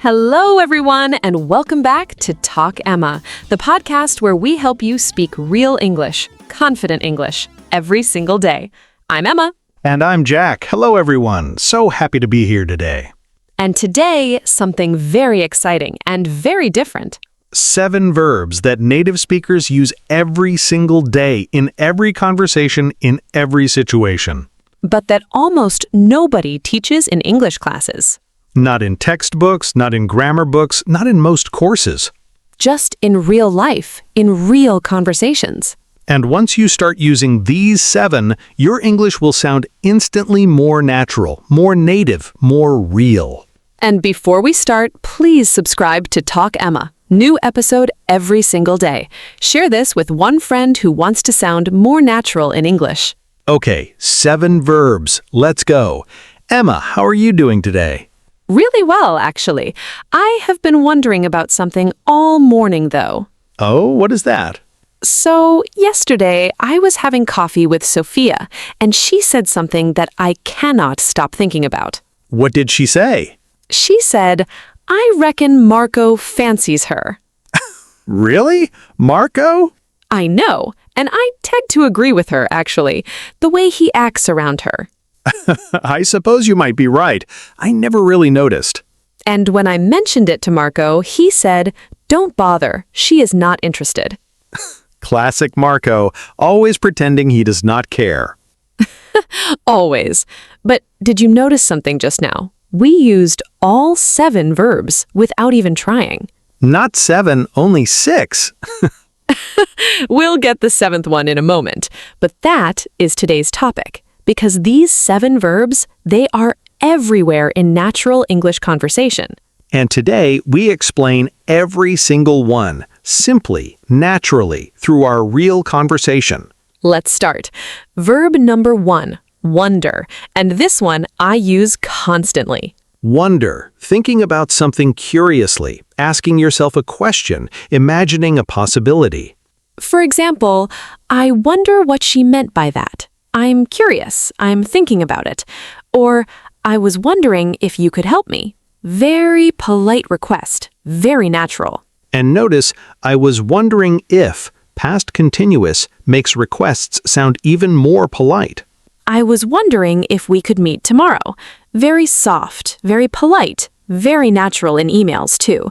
Hello, everyone, and welcome back to Talk Emma, the podcast where we help you speak real English, confident English, every single day. I'm Emma. And I'm Jack. Hello, everyone. So happy to be here today. And today, something very exciting and very different. 7 verbs that native speakers use every single day in every conversation, in every situation. But that almost nobody teaches in English classes. Not in textbooks, not in grammar books, not in most courses. Just in real life, in real conversations. And once you start using these 7, your English will sound instantly more natural, more native, more real. And before we start, please subscribe to Talk Emma. New episode every single day. Share this with one friend who wants to sound more natural in English. Okay, 7 verbs. Let's go. Emma, how are you doing today? Really well, actually. I have been wondering about something all morning, though. Oh, what is that? So, yesterday, I was having coffee with Sofia, and she said something that I cannot stop thinking about. What did she say? She said, I reckon Marco fancies her. Really? Marco? I know, and I tend to agree with her, actually, the way he acts around her. I suppose you might be right. I never really noticed. And when I mentioned it to Marco, he said, don't bother, she is not interested. Classic Marco, always pretending he does not care. Always. But did you notice something just now? We used all 7 verbs without even trying. Not 7, only 6. We'll get the 7th one in a moment, but that is today's topic. Because these 7 verbs, they are everywhere in natural English conversation. And today, we explain every single one, simply, naturally, through our real conversation. Let's start. Verb number 1, wonder. And this one I use constantly. Wonder, thinking about something curiously, asking yourself a question, imagining a possibility. For example, I wonder what she meant by that. I'm curious. I'm thinking about it. Or, I was wondering if you could help me. Very polite request. Very natural. And notice, I was wondering if, past continuous, makes requests sound even more polite. I was wondering if we could meet tomorrow. Very soft, very polite, very natural in emails, too.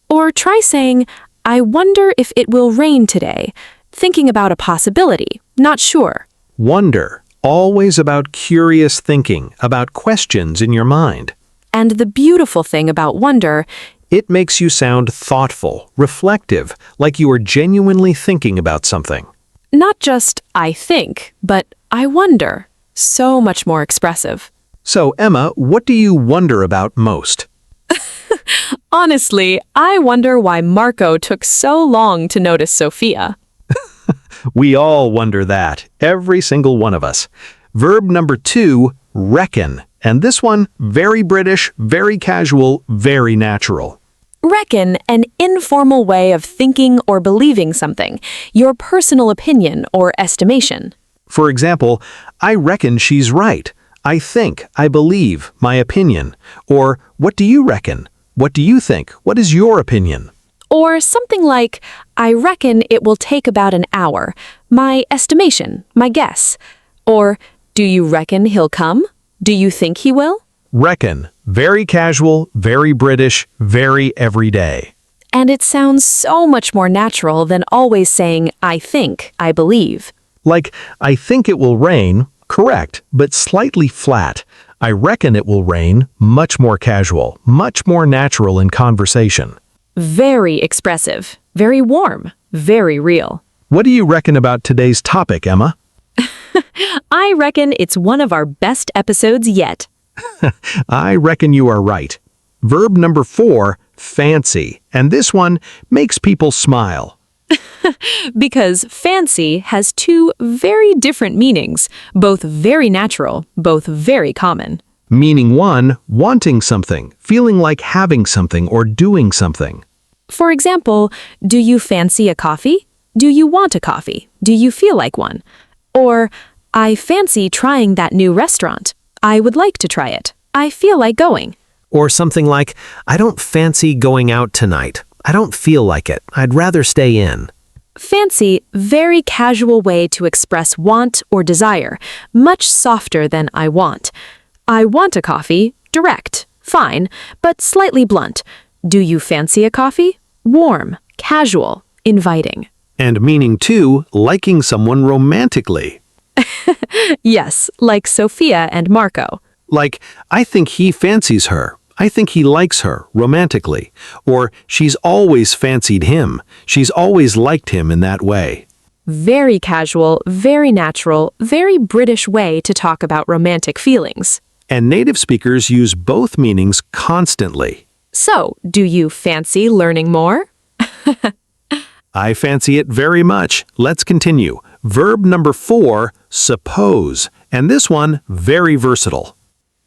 Or try saying, I wonder if it will rain today. Thinking about a possibility. Not sure. Wonder, always about curious thinking, about questions in your mind. And the beautiful thing about wonder, it makes you sound thoughtful, reflective, like you are genuinely thinking about something. Not just I think, but I wonder. So much more expressive. So, Emma, what do you wonder about most? Honestly, I wonder why Marco took so long to notice Sofia. We all wonder that, every single one of us. Verb number 2, reckon. And this one, very British, very casual, very natural. Reckon, an informal way of thinking or believing something, your personal opinion or estimation. For example, I reckon she's right. I think, I believe, my opinion. Or, what do you reckon? What do you think? What is your opinion? Or something like, I reckon it will take about an hour. My estimation, my guess. Or, do you reckon he'll come? Do you think he will? Reckon. Very casual, very British, very everyday. And it sounds so much more natural than always saying, I think, I believe. Like, I think it will rain, correct, but slightly flat. I reckon it will rain, much more casual, much more natural in conversation. Very expressive, very warm, very real. What do you reckon about today's topic, Emma? I reckon it's one of our best episodes yet. I reckon you are right. Verb number 4, fancy. And this one makes people smile. Because fancy has 2 very different meanings, both very natural, both very common. Meaning 1, wanting something, feeling like having something or doing something. For example, do you fancy a coffee? Do you want a coffee? Do you feel like one? Or, I fancy trying that new restaurant. I would like to try it. I feel like going. Or something like, I don't fancy going out tonight. I don't feel like it. I'd rather stay in. Fancy, very casual way to express want or desire, much softer than I want. I want a coffee, direct, fine, but slightly blunt. Do you fancy a coffee? Warm, casual, inviting. And meaning too, liking someone romantically. Yes, like Sofia and Marco. Like, I think he fancies her. I think he likes her romantically. Or she's always fancied him. She's always liked him in that way. Very casual, very natural, very British way to talk about romantic feelings. And native speakers use both meanings constantly. So, do you fancy learning more? I fancy it very much. Let's continue. Verb number 4, suppose. And this one, very versatile.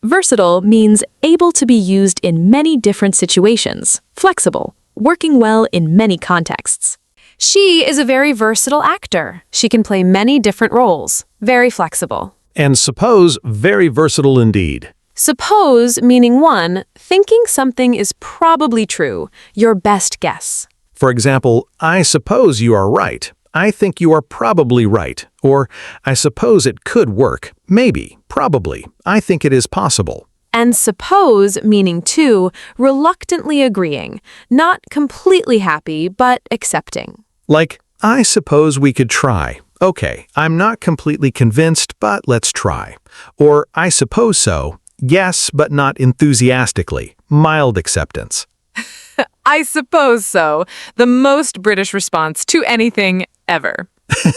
Versatile means able to be used in many different situations, flexible, working well in many contexts. She is a very versatile actor. She can play many different roles, very flexible. And suppose, very versatile indeed. Suppose meaning 1, thinking something is probably true, your best guess. For example, I suppose you are right. I think you are probably right. Or, I suppose it could work. Maybe, probably. I think it is possible. And suppose meaning 2, reluctantly agreeing, not completely happy, but accepting. Like, I suppose we could try. Okay, I'm not completely convinced, but let's try. Or, I suppose so. Yes, but not enthusiastically. Mild acceptance. I suppose so. The most British response to anything ever.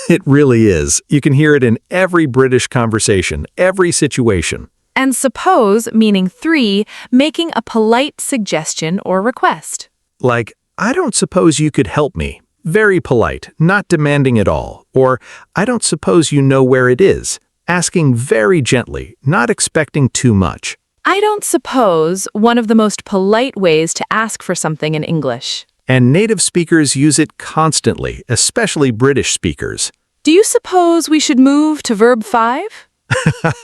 It really is. You can hear it in every British conversation, every situation. And suppose meaning 3, making a polite suggestion or request. Like, I don't suppose you could help me. Very polite, not demanding at all. Or, I don't suppose you know where it is. Asking very gently, not expecting too much. I don't suppose, one of the most polite ways to ask for something in English. And native speakers use it constantly, especially British speakers. Do you suppose we should move to verb 5?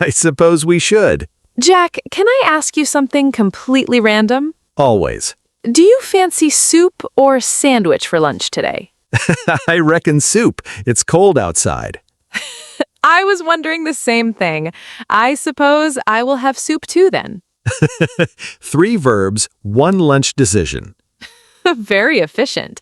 I suppose we should. Jack, can I ask you something completely random? Always. Do you fancy soup or sandwich for lunch today? I reckon soup. It's cold outside. I was wondering the same thing. I suppose I will have soup too then. 3 verbs, 1 lunch decision. Very efficient.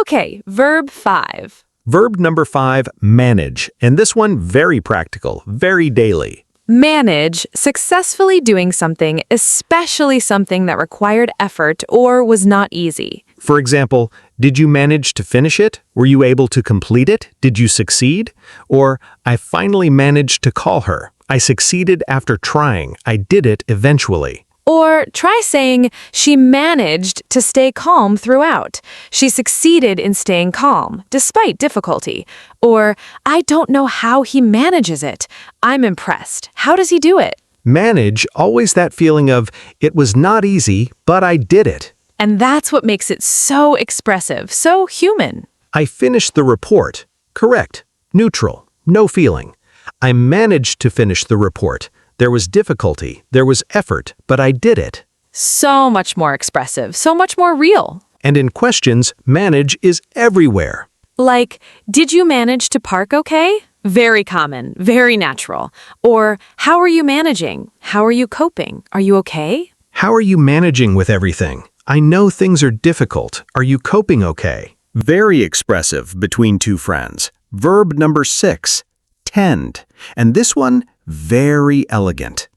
Okay, verb 5. Verb number 5, manage. And this one, very practical, very daily. Manage, successfully doing something, especially something that required effort or was not easy. For example, did you manage to finish it? Were you able to complete it? Did you succeed? Or, I finally managed to call her. I succeeded after trying. I did it eventually. Or try saying, she managed to stay calm throughout. She succeeded in staying calm, despite difficulty. Or, I don't know how he manages it. I'm impressed. How does he do it? Manage, always that feeling of, it was not easy, but I did it. And that's what makes it so expressive, so human. I finished the report. Correct. Neutral. No feeling. I managed to finish the report. There was difficulty, there was effort, but I did it. So much more expressive, so much more real. And in questions, manage is everywhere. Like, did you manage to park okay? Very common, very natural. Or, how are you managing? How are you coping? Are you okay? How are you managing with everything? I know things are difficult. Are you coping okay? Very expressive between 2 friends. Verb number 6, tend. And this one, very elegant.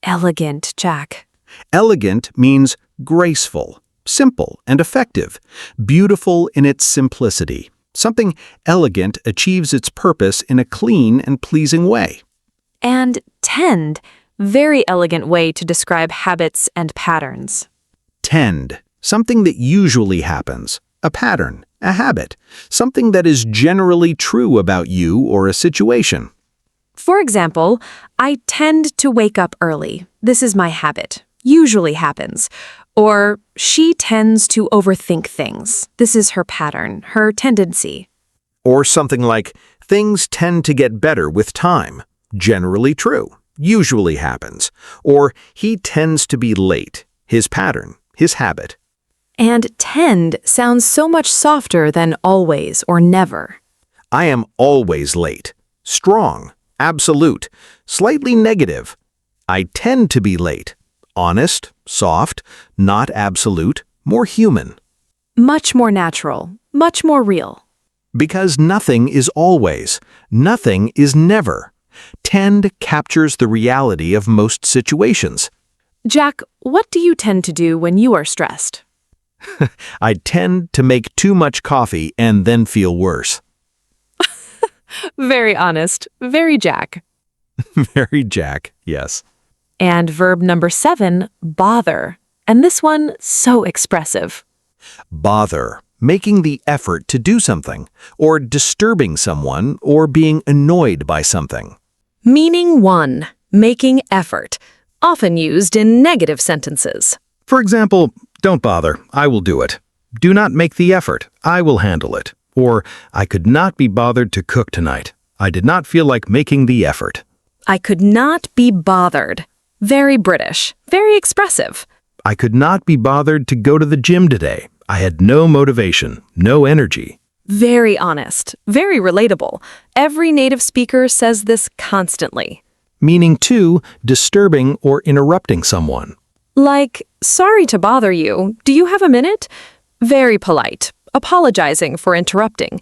Elegant, Jack. Elegant means graceful, simple, and effective. Beautiful in its simplicity. Something elegant achieves its purpose in a clean and pleasing way. And tend, very elegant way to describe habits and patterns. Tend, something that usually happens. A pattern, a habit, something that is generally true about you or a situation. For example, I tend to wake up early. This is my habit. Usually happens. Or, she tends to overthink things. This is her pattern, her tendency. Or something like, things tend to get better with time. Generally true. Usually happens. Or, he tends to be late. his pattern, his habit. And tend sounds so much softer than always or never. I am always late. Strong, absolute, slightly negative. I tend to be late. Honest, soft, not absolute, more human. Much more natural, much more real. Because nothing is always. Nothing is never. Tend captures the reality of most situations. Jack, what do you tend to do when you are stressed? I tend to make too much coffee and then feel worse. Very honest, very Jack. Very Jack, yes. And verb number 7, bother. And this one, so expressive. Bother, making the effort to do something, or disturbing someone, or being annoyed by something. Meaning 1, making effort. Often used in negative sentences. For example, don't bother, I will do it. Do not make the effort, I will handle it. Or, I could not be bothered to cook tonight. I did not feel like making the effort. I could not be bothered. Very British, very expressive. I could not be bothered to go to the gym today. I had no motivation, no energy. Very honest, very relatable. Every native speaker says this constantly. Meaning 2, disturbing or interrupting someone. Like, sorry to bother you. Do you have a minute? Very polite, apologizing for interrupting.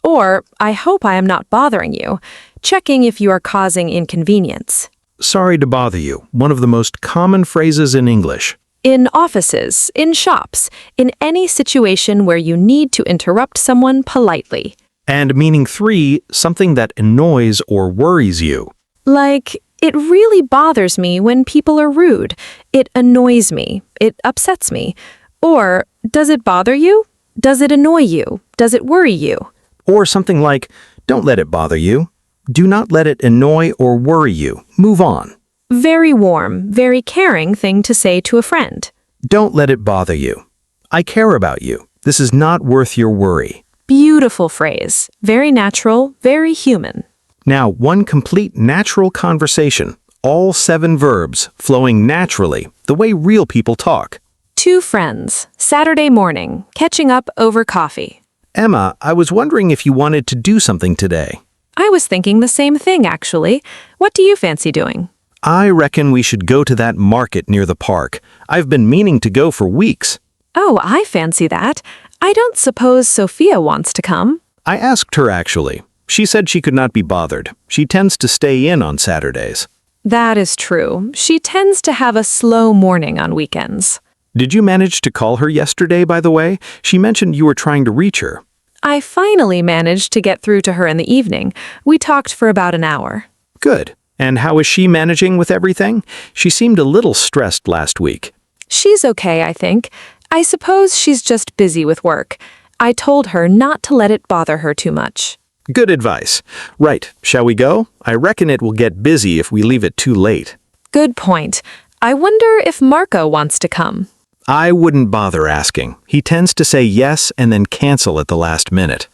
Or, I hope I am not bothering you, checking if you are causing inconvenience. Sorry to bother you, one of the most common phrases in English. In offices, in shops, in any situation where you need to interrupt someone politely. And meaning 3, something that annoys or worries you. Like, it really bothers me when people are rude. It annoys me. It upsets me. Or, does it bother you? Does it annoy you? Does it worry you? Or something like, don't let it bother you. Do not let it annoy or worry you. Move on. Very warm, very caring thing to say to a friend. Don't let it bother you. I care about you. This is not worth your worry. Beautiful phrase. Very natural, very human. Now, one complete natural conversation. All 7 verbs flowing naturally, the way real people talk. 2 friends, Saturday morning, catching up over coffee. Emma, I was wondering if you wanted to do something today. I was thinking the same thing, actually. What do you fancy doing? I reckon we should go to that market near the park. I've been meaning to go for weeks. Oh, I fancy that. I don't suppose Sofia wants to come. I asked her, actually. She said she could not be bothered. She tends to stay in on Saturdays. That is true. She tends to have a slow morning on weekends. Did you manage to call her yesterday, by the way? She mentioned you were trying to reach her. I finally managed to get through to her in the evening. We talked for about an hour. Good. And how is she managing with everything? She seemed a little stressed last week. She's okay, I think. I suppose she's just busy with work. I told her not to let it bother her too much. Good advice. Right, shall we go? I reckon it will get busy if we leave it too late. Good point. I wonder if Marco wants to come. I wouldn't bother asking. He tends to say yes and then cancel at the last minute.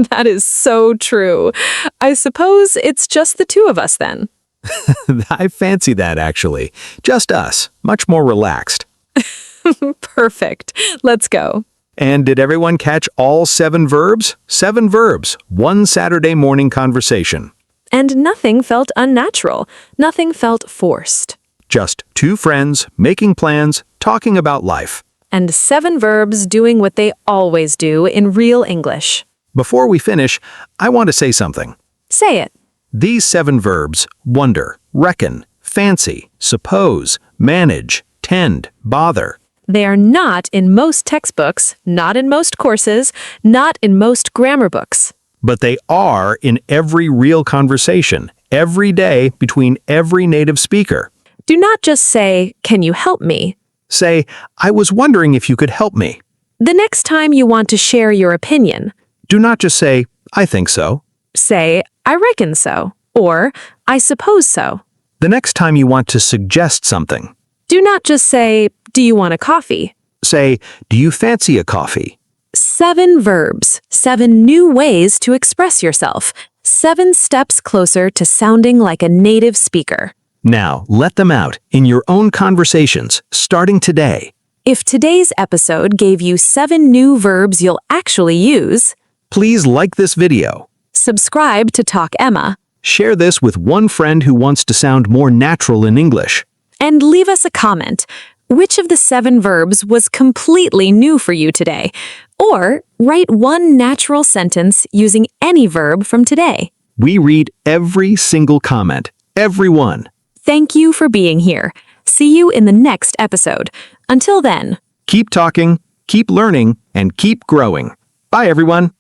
That is so true. I suppose it's just the 2 of us then. I fancy that, actually. Just us. Much more relaxed. Perfect. Let's go. And did everyone catch all 7 verbs? 7 verbs. 1 Saturday morning conversation. And nothing felt unnatural. Nothing felt forced. Just 2 friends, making plans, talking about life. And 7 verbs doing what they always do in real English. Before we finish, I want to say something. Say it. These 7 verbs, wonder, reckon, fancy, suppose, manage, tend, bother. They are not in most textbooks, not in most courses, not in most grammar books. But they are in every real conversation, every day between every native speaker. Do not just say, "Can you help me?" Say, I was wondering if you could help me. The next time you want to share your opinion, Do not just say, I think so. say, "I reckon so," or "I suppose so." The next time you want to suggest something, Do not just say, "Do you want a coffee?" say, do you fancy a coffee? 7 verbs, 7 new ways to express yourself, 7 steps closer to sounding like a native speaker. Now, let them out in your own conversations, starting today. If today's episode gave you 7 new verbs you'll actually use, Please like this video. subscribe to Talk Emma, Share this with one friend who wants to sound more natural in English. and leave us a comment. Which of the 7 verbs was completely new for you today? Or write one natural sentence using any verb from today. We read every single comment, everyone. Thank you for being here. See you in the next episode. Until then. Keep talking, keep learning, and keep growing. Bye, everyone.